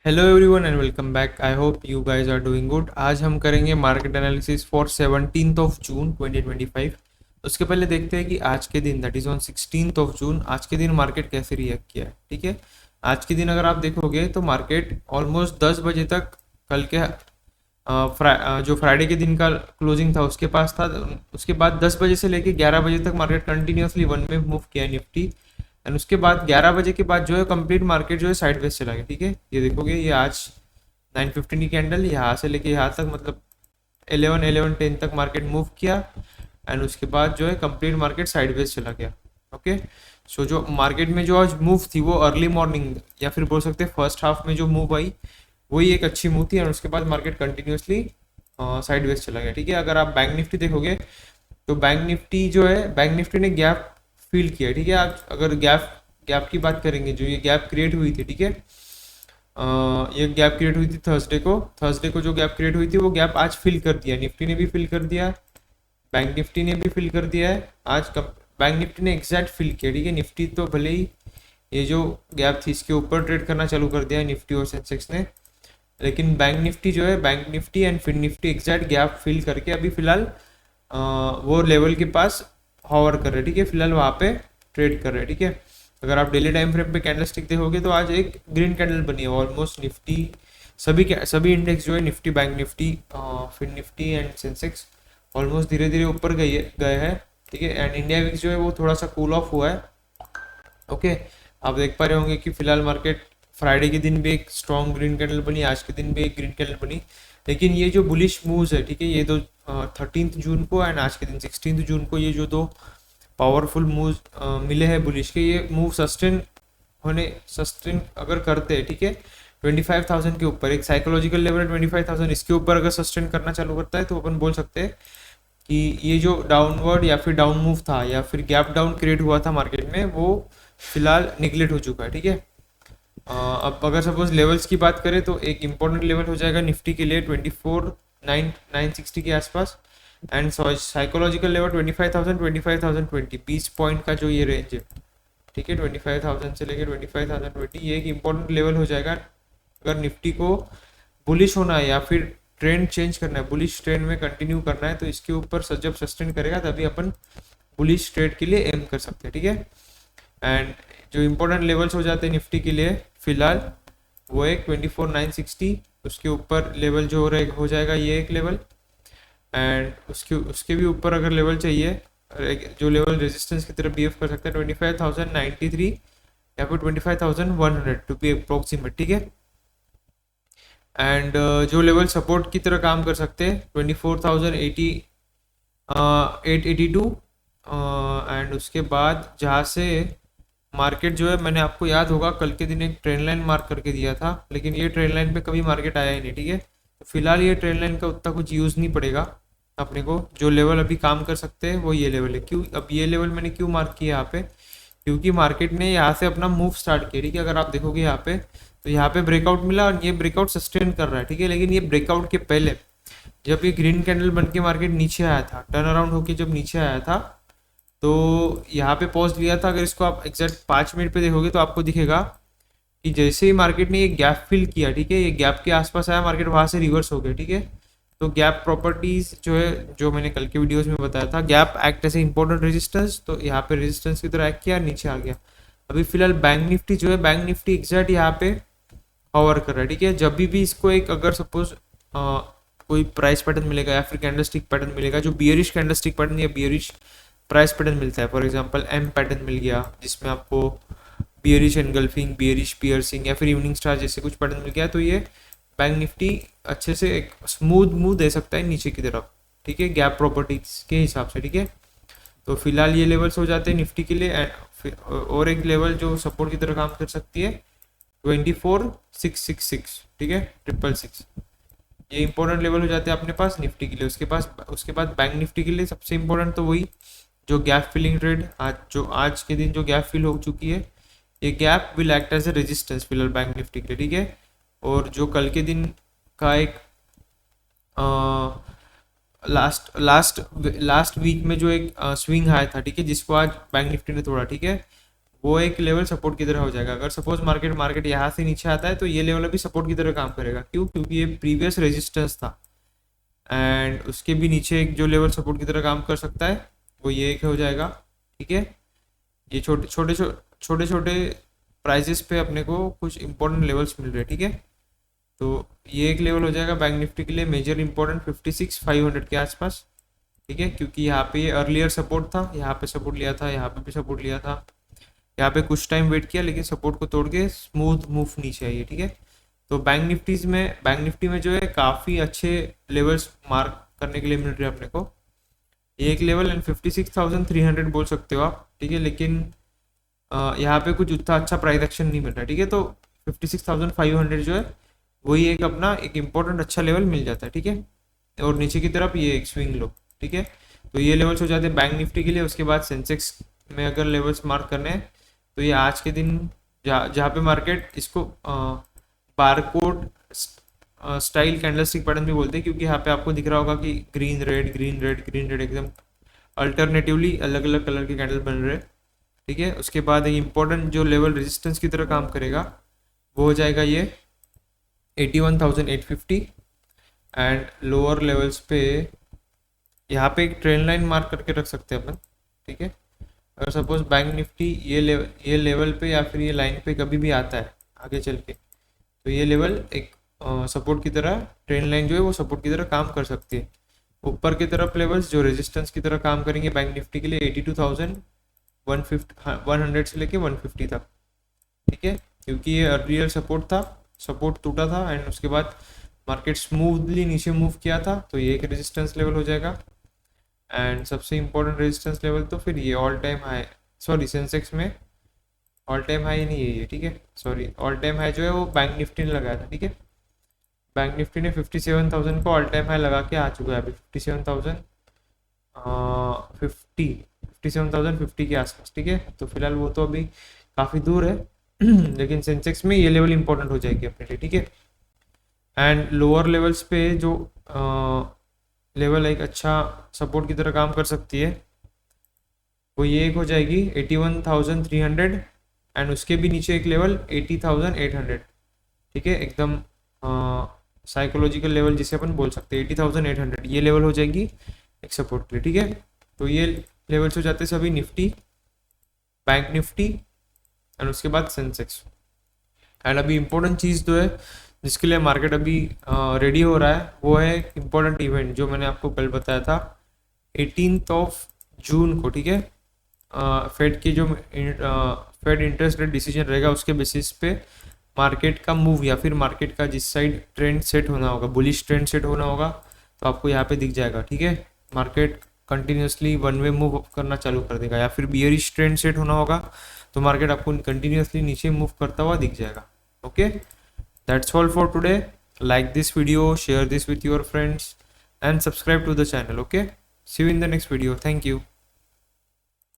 Hello everyone and welcome back. I hope you guys are doing good. आज हम करेंगे market analysis for 17th of June 2025। उसके पहले देखते हैं कि आज के दिन that is on 16th of June आज के दिन मार्केट कैसे रिएक्ट किया है। ठीक है, आज के दिन अगर आप देखोगे तो मार्केट ऑलमोस्ट 10 बजे तक कल के जो फ्राइडे के दिन का क्लोजिंग था उसके पास था। उसके बाद 10 बजे से लेके 11 बजे तक मार्केट कंटिन्यूसली वन में मूव किया निफ्टी। एंड उसके बाद 11 बजे के बाद जो है कंप्लीट मार्केट जो है साइडवेज चला गया। ठीक है, ये देखोगे ये आज 9:15 की कैंडल यहाँ से लेके यहाँ तक मतलब 11:10 तक मार्केट मूव किया। एंड उसके बाद जो है कंप्लीट मार्केट साइडवेज चला गया। ओके, सो जो मार्केट में जो आज मूव थी वो अर्ली मॉर्निंग या फिर बोल सकते हैं फर्स्ट हाफ में जो मूव आई वही एक अच्छी मूव थी। और उसके बाद मार्केट कंटिन्यूसली साइडवेज चला गया। ठीक है, अगर आप बैंक निफ्टी देखोगे तो बैंक निफ्टी जो है बैंक निफ्टी ने गैप फील किया। ठीक है, आप अगर गैप गैप की बात करेंगे जो ये गैप क्रिएट हुई थी। ठीक है, ये गैप क्रिएट हुई थी थर्सडे को जो गैप क्रिएट हुई थी वो गैप आज फिल कर दिया। निफ्टी ने भी फिल कर दिया, बैंक निफ्टी ने भी फिल कर दिया है आज कब बैंक निफ्टी ने एग्जैक्ट फिल किया। ठीक है, निफ्टी तो भले ही ये जो गैप थी इसके ऊपर ट्रेड करना चालू कर दिया है निफ्टी और सेंसेक्स ने, लेकिन बैंक निफ्टी जो है bank Nifty and fin Nifty exact gap fill करके अभी फिलहाल वो लेवल के पास हॉवर कर रहे हैं। ठीक है, फिलहाल वहाँ पे ट्रेड कर रहे हैं। ठीक है, अगर आप डेली टाइम फ्रेम पे कैंडल स्टिक देखोगे तो आज एक ग्रीन कैंडल बनी है ऑलमोस्ट निफ्टी सभी इंडेक्स जो है Nifty bank Nifty fin Nifty and Sensex almost धीरे धीरे ऊपर गए हैं। ठीक है, एंड इंडिया विक्स जो है वो थोड़ा सा कूल ऑफ हुआ है। ओके, आप देख पा रहे होंगे कि फिलहाल मार्केट फ्राइडे के दिन भी एक स्ट्रॉन्ग ग्रीन कैंडल बनी, आज के दिन भी एक ग्रीन कैंडल बनी। लेकिन ये जो बुलिश मूव्स है, ठीक है, ये दो 13th जून को एंड आज के दिन 16th जून को ये जो दो पावरफुल मूव मिले हैं बुलिश के, ये मूव सस्टेन अगर करते हैं, ठीक है, 25,000 के ऊपर एक साइकोलॉजिकल लेवल है 25,000, इसके ऊपर अगर सस्टेन करना चालू करता है तो अपन बोल सकते हैं कि ये जो डाउनवर्ड या फिर डाउन मूव था या फिर गैप डाउन क्रिएट हुआ था मार्केट में वो फिलहाल निगलेक्ट हो चुका है। ठीक है, अब अगर सपोज लेवल्स की बात करें तो एक इम्पोर्टेंट लेवल हो जाएगा निफ्टी के लिए 24,960 के आसपास। एंड साइकोलॉजिकल लेवल 25,000 20 पॉइंट का जो ये रेंज है। ठीक है, 25,000 से लेकर 25,020 ये एक इम्पोर्टेंट लेवल हो जाएगा। अगर निफ्टी को बुलिश होना है या फिर ट्रेंड चेंज करना है, बुलिश ट्रेंड में कंटिन्यू करना है, तो इसके ऊपर जब सस्टेन करेगा तभी अपन बुलिश ट्रेड के लिए एम कर सकते हैं। ठीक है, एंड जो इम्पोर्टेंट लेवल्स हो जाते हैं निफ्टी के लिए फिलहाल वो एक 24,960, उसके ऊपर लेवल जो हो जाएगा ये एक लेवल। एंड उसके उसके भी ऊपर अगर लेवल चाहिए जो लेवल रेजिस्टेंस की तरफ बिहेव कर सकता है 25,093 या फिर 25,100 टू बी अप्रोक्सीमेट। ठीक है, एंड जो लेवल सपोर्ट की तरह काम कर सकते हैं 882। एंड उसके बाद जहाँ से मार्केट जो है मैंने आपको याद होगा कल के दिन एक ट्रेंड लाइन मार्क करके दिया था, लेकिन ये ट्रेंड लाइन पे कभी मार्केट आया ही नहीं। ठीक है, तो फिलहाल ये ट्रेंड लाइन का उतना कुछ यूज़ नहीं पड़ेगा अपने को। जो लेवल अभी काम कर सकते हैं वो ये लेवल है। क्यों अब ये लेवल मैंने क्यों मार्क किया यहाँ पे, क्योंकि मार्केट ने यहाँ से अपना मूव स्टार्ट किया। ठीक है, अगर आप देखोगे यहाँ पे तो यहाँ पे ब्रेकआउट मिला और ये ब्रेकआउट सस्टेन कर रहा है। ठीक है, लेकिन ये ब्रेकआउट के पहले जब ये ग्रीन कैंडल बन के मार्केट नीचे आया था, टर्न अराउंड होके जब नीचे आया था तो यहाँ पे पॉज लिया था। अगर इसको आप एग्जैक्ट 5 मिनट पे देखोगे तो आपको दिखेगा कि जैसे ही मार्केट ने ये गैप फिल किया, ठीक है, ये गैप के आसपास आया, मार्केट वहाँ से रिवर्स हो गया। ठीक है, तो गैप प्रॉपर्टीज जो है जो मैंने कल के वीडियोस में बताया था, gap act as a important resistance, तो यहाँ पे रेजिस्टेंस की तरह एक्ट किया, नीचे आ गया। अभी फिलहाल बैंक निफ्टी जो है बैंक निफ्टी एग्जैक्ट यहाँ पे कवर कर रहा है। ठीक है, जब भी इसको एक अगर सपोज कोई प्राइस पैटर्न मिलेगा या फिर कैंडलस्टिक पैटर्न मिलेगा जो बियरिश कैंडलस्टिक पैटर्न या बियरिश प्राइस पैटर्न मिलता है, फॉर एग्जांपल एम पैटर्न मिल गया जिसमें आपको बियरिश एनगल्फिंग, बियरिश पियर्सिंग या फिर इवनिंग स्टार जैसे कुछ पैटर्न मिल गया, तो ये बैंक निफ्टी अच्छे से एक स्मूथ मूव दे सकता है नीचे की तरफ। ठीक है, गैप प्रॉपर्टीज के हिसाब से। ठीक है, तो फिलहाल ये लेवल्स हो जाते हैं निफ्टी के लिए। और एक लेवल जो सपोर्ट की तरह काम कर सकती है 24,666। ठीक है, 666 ये इंपॉर्टेंट लेवल हो जाते हैं अपने पास निफ्टी के लिए। उसके बाद बैंक निफ्टी के लिए सबसे इंपॉर्टेंट तो वही जो गैप फिलिंग ट्रेड आज के दिन जो गैप फिल हो चुकी है, ये gap will act as a resistance फिलहाल बैंक निफ्टी के लिए। ठीक है, और जो कल के दिन का एक लास्ट वीक में जो एक स्विंग आया था, ठीक है, जिसको आज बैंक निफ्टी ने तोड़ा। ठीक है, वो एक लेवल सपोर्ट की तरह हो जाएगा। अगर सपोज मार्केट मार्केट यहाँ से नीचे आता है तो ये लेवल अभी सपोर्ट की तरह काम करेगा। क्यों? क्योंकि ये प्रीवियस रेजिस्टेंस था एंड उसके भी नीचे एक जो लेवल सपोर्ट की तरह काम कर सकता है वो ये एक हो जाएगा। ठीक है, ये छोटे छोटे छोटे छोटे प्राइजेस पे अपने को कुछ इंपॉर्टेंट लेवल्स मिल रहे हैं। ठीक है, तो ये एक लेवल हो जाएगा बैंक निफ्टी के लिए मेजर इंपॉर्टेंट 56,500 के आसपास। ठीक है, क्योंकि यहाँ पे ये अर्लियर सपोर्ट था, यहाँ पे सपोर्ट लिया था, यहाँ पे भी सपोर्ट लिया था, यहाँ पे कुछ टाइम वेट किया लेकिन सपोर्ट को तोड़ के स्मूथ मूव नीचे आई है। ठीक है, तो बैंक निफ्टी में जो है काफ़ी अच्छे लेवल्स मार्क करने के लिए मिल रहे हैं अपने को। ये एक लेवल एंड 56,300 बोल सकते हो आप। ठीक है, लेकिन यहाँ पे कुछ उतना अच्छा प्राइस एक्शन नहीं मिल रहा। ठीक है, तो 56,500 जो है वही एक अपना एक इम्पोर्टेंट अच्छा लेवल मिल जाता है। ठीक है, और नीचे की तरफ ये एक स्विंग लो। ठीक है, तो ये लेवल्स हो जाते हैं बैंक निफ्टी के लिए। उसके बाद सेंसेक्स में अगर लेवल्स मार्क करने हैं तो ये आज के दिन जहाँ पे मार्केट इसको बारकोड स्टाइल कैंडलस्टिक पैटर्न भी बोलते हैं, क्योंकि यहाँ पे आपको दिख रहा होगा कि green red green red green red एकदम अल्टरनेटिवली अलग अलग कलर के कैंडल बन रहे हैं। ठीक है, उसके बाद एक इम्पोर्टेंट जो लेवल रेजिस्टेंस की तरह काम करेगा वो हो जाएगा ये 81,850 एंड लोअर लेवल्स पे यहाँ पे एक ट्रेंड लाइन मार्क करके रख सकते हैं अपन। ठीक है, अगर सपोज बैंक निफ्टी ये लेवल पे या फिर ये लाइन पे कभी भी आता है आगे चल के, तो ये लेवल एक सपोर्ट की तरह, ट्रेंड लाइन जो है वो सपोर्ट की तरह काम कर सकती है। ऊपर की तरफ लेवल्स जो रेजिस्टेंस की तरह काम करेंगे बैंक निफ्टी के लिए 82,100 से लेके 150 तक। ठीक है, क्योंकि ये अर्लियर सपोर्ट था, सपोर्ट टूटा था एंड उसके बाद मार्केट स्मूथली नीचे मूव किया था, तो ये एक रेजिस्टेंस लेवल हो जाएगा। एंड सबसे इम्पोर्टेंट रेजिस्टेंस लेवल तो फिर ये all time high, sorry Sensex में ऑल टाइम हाई नहीं है ये। ठीक है, सॉरी, ऑल टाइम हाई जो है वो बैंक निफ्टी ने लगाया था। ठीक है, बैंक निफ्टी ने 57,000 को ऑल टाइम हाई लगा के आ चुका है अभी 57,050 के आसपास। ठीक है, तो फिलहाल वो तो अभी काफ़ी दूर है लेकिन सेंसेक्स में ये लेवल इंपॉर्टेंट हो जाएगी अपने लिए। ठीक है, एंड लोअर लेवल्स पे जो लेवल एक अच्छा सपोर्ट की तरह काम कर सकती है वो ये एक हो जाएगी 81,300 एंड उसके भी नीचे एक लेवल 80,800। ठीक है, एकदम साइकोलॉजिकल लेवल जिसे अपन बोल सकते हैं 80,800, ये लेवल हो जाएगी एक सपोर्ट के लिए। ठीक है, तो ये लेवल्स हो जाते हैं सभी निफ्टी, बैंक निफ्टी एंड उसके बाद सेंसेक्स। एंड अभी इम्पोर्टेंट चीज़ जो है जिसके लिए मार्केट अभी रेडी हो रहा है वो है इम्पोर्टेंट इवेंट जो मैंने आपको कल बताया था 18 जून को। ठीक है, फेड की जो फेड इंटरेस्ट रेट डिसीजन रहेगा उसके बेसिस पे मार्केट का मूव या फिर मार्केट का जिस साइड ट्रेंड सेट होना होगा, बुलिश ट्रेंड सेट होना होगा, तो आपको यहाँ पे दिख जाएगा। ठीक है, market continuously one way move करना चालू कर देगा, या फिर बियरिश ट्रेंड सेट होना होगा तो मार्केट आपको कंटिन्यूसली नीचे मूव करता हुआ दिख जाएगा। Okay, that's all for today. Like this video, share this with your friends and subscribe to the channel. Okay, see you in the next video. Thank you.